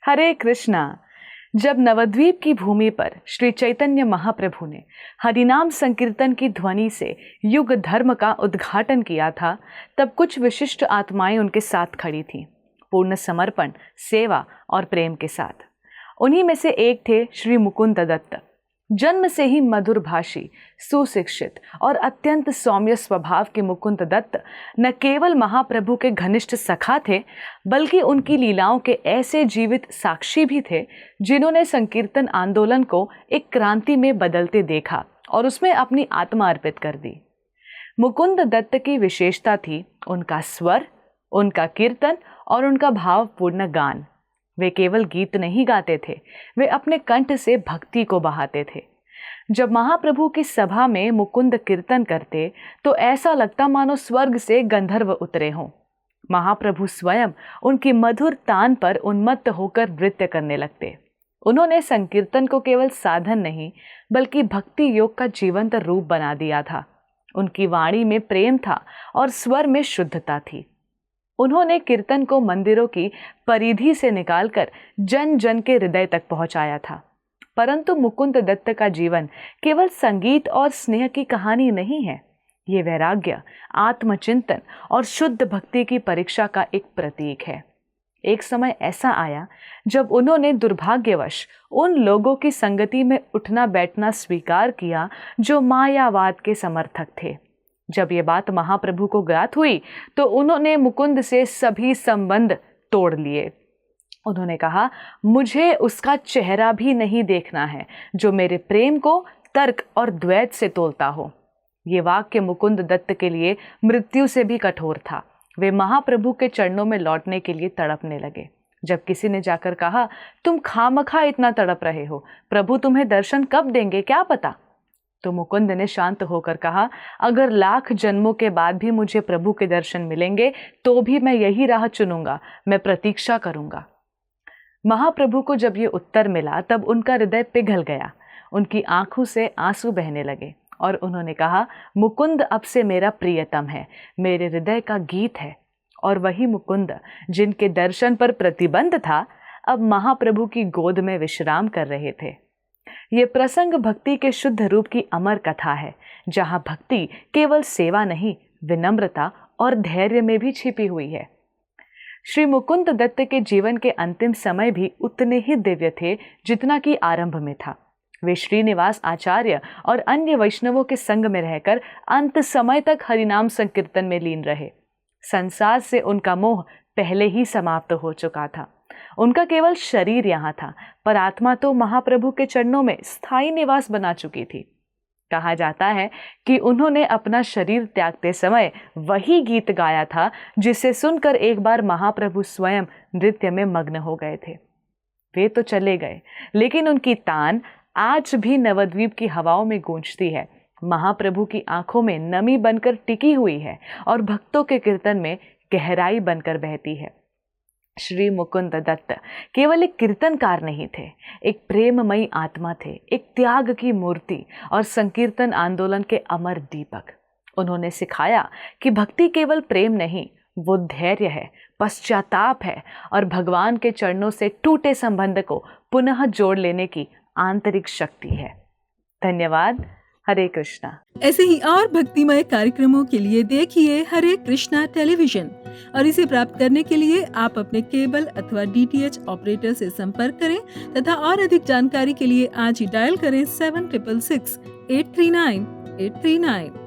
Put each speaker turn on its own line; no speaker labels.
हरे कृष्णा। जब नवद्वीप की भूमि पर श्री चैतन्य महाप्रभु ने हरिनाम संकीर्तन की ध्वनि से युग धर्म का उद्घाटन किया था, तब कुछ विशिष्ट आत्माएं उनके साथ खड़ी थीं, पूर्ण समर्पण, सेवा और प्रेम के साथ। उन्हीं में से एक थे श्री मुकुंद दत्त। जन्म से ही मधुर भाषी, सुशिक्षित और अत्यंत सौम्य स्वभाव के मुकुंद दत्त न केवल महाप्रभु के घनिष्ठ सखा थे, बल्कि उनकी लीलाओं के ऐसे जीवित साक्षी भी थे जिन्होंने संकीर्तन आंदोलन को एक क्रांति में बदलते देखा और उसमें अपनी आत्मा अर्पित कर दी। मुकुंद दत्त की विशेषता थी उनका स्वर, उनका कीर्तन और उनका भावपूर्ण गान। वे केवल गीत नहीं गाते थे, वे अपने कंठ से भक्ति को बहाते थे। जब महाप्रभु की सभा में मुकुंद कीर्तन करते तो ऐसा लगता मानो स्वर्ग से गंधर्व उतरे हों। महाप्रभु स्वयं उनकी मधुर तान पर उन्मत्त होकर नृत्य करने लगते। उन्होंने संकीर्तन को केवल साधन नहीं, बल्कि भक्ति योग का जीवंत रूप बना दिया था। उनकी वाणी में प्रेम था और स्वर में शुद्धता थी। उन्होंने कीर्तन को मंदिरों की परिधि से निकालकर जन जन के हृदय तक पहुंचाया था। परंतु मुकुंद दत्त का जीवन केवल संगीत और स्नेह की कहानी नहीं है। ये वैराग्य, आत्मचिंतन और शुद्ध भक्ति की परीक्षा का एक प्रतीक है। एक समय ऐसा आया जब उन्होंने दुर्भाग्यवश उन लोगों की संगति में उठना बैठना स्वीकार किया जो मायावाद के समर्थक थे। जब ये बात महाप्रभु को ज्ञात हुई तो उन्होंने मुकुंद से सभी संबंध तोड़ लिए। उन्होंने कहा, मुझे उसका चेहरा भी नहीं देखना है जो मेरे प्रेम को तर्क और द्वैत से तोलता हो। ये वाक्य मुकुंद दत्त के लिए मृत्यु से भी कठोर था। वे महाप्रभु के चरणों में लौटने के लिए तड़पने लगे। जब किसी ने जाकर कहा, तुम खामखा इतना तड़प रहे हो, प्रभु तुम्हें दर्शन कब देंगे क्या पता, तो मुकुंद ने शांत होकर कहा, अगर लाख जन्मों के बाद भी मुझे प्रभु के दर्शन मिलेंगे तो भी मैं यही राह चुनूंगा, मैं प्रतीक्षा करूंगा। महाप्रभु को जब ये उत्तर मिला तब उनका हृदय पिघल गया। उनकी आंखों से आंसू बहने लगे और उन्होंने कहा, मुकुंद अब से मेरा प्रियतम है, मेरे हृदय का गीत है। और वही मुकुंद जिनके दर्शन पर प्रतिबंध था, अब महाप्रभु की गोद में विश्राम कर रहे थे। ये प्रसंग भक्ति के शुद्ध रूप की अमर कथा है, जहाँ भक्ति केवल सेवा नहीं, विनम्रता और धैर्य में भी छिपी हुई है। श्री मुकुंद दत्त के जीवन के अंतिम समय भी उतने ही दिव्य थे जितना कि आरंभ में था। वे श्रीनिवास आचार्य और अन्य वैष्णवों के संग में रहकर अंत समय तक हरिनाम संकीर्तन में लीन रहे। संसार से उनका मोह पहले ही समाप्त हो चुका था। उनका केवल शरीर यहाँ था, पर आत्मा तो महाप्रभु के चरणों में स्थायी निवास बना चुकी थी। कहा जाता है कि उन्होंने अपना शरीर त्यागते समय वही गीत गाया था जिसे सुनकर एक बार महाप्रभु स्वयं नृत्य में मग्न हो गए थे। वे तो चले गए, लेकिन उनकी तान आज भी नवद्वीप की हवाओं में गूंजती है, महाप्रभु की आंखों में नमी बनकर टिकी हुई है और भक्तों के कीर्तन में गहराई बनकर बहती है। श्री मुकुंद दत्त केवल एक कीर्तनकार नहीं थे, एक प्रेममयी आत्मा थे, एक त्याग की मूर्ति और संकीर्तन आंदोलन के अमर दीपक। उन्होंने सिखाया कि भक्ति केवल प्रेम नहीं, वो धैर्य है, पश्चाताप है और भगवान के चरणों से टूटे संबंध को पुनः जोड़ लेने की आंतरिक शक्ति है। धन्यवाद। हरे कृष्णा।
ऐसे ही और भक्तिमय कार्यक्रमों के लिए देखिए हरे कृष्णा टेलीविजन, और इसे प्राप्त करने के लिए आप अपने केबल अथवा DTH ऑपरेटर से संपर्क करें तथा और अधिक जानकारी के लिए आज ही डायल करें 7666 839 839।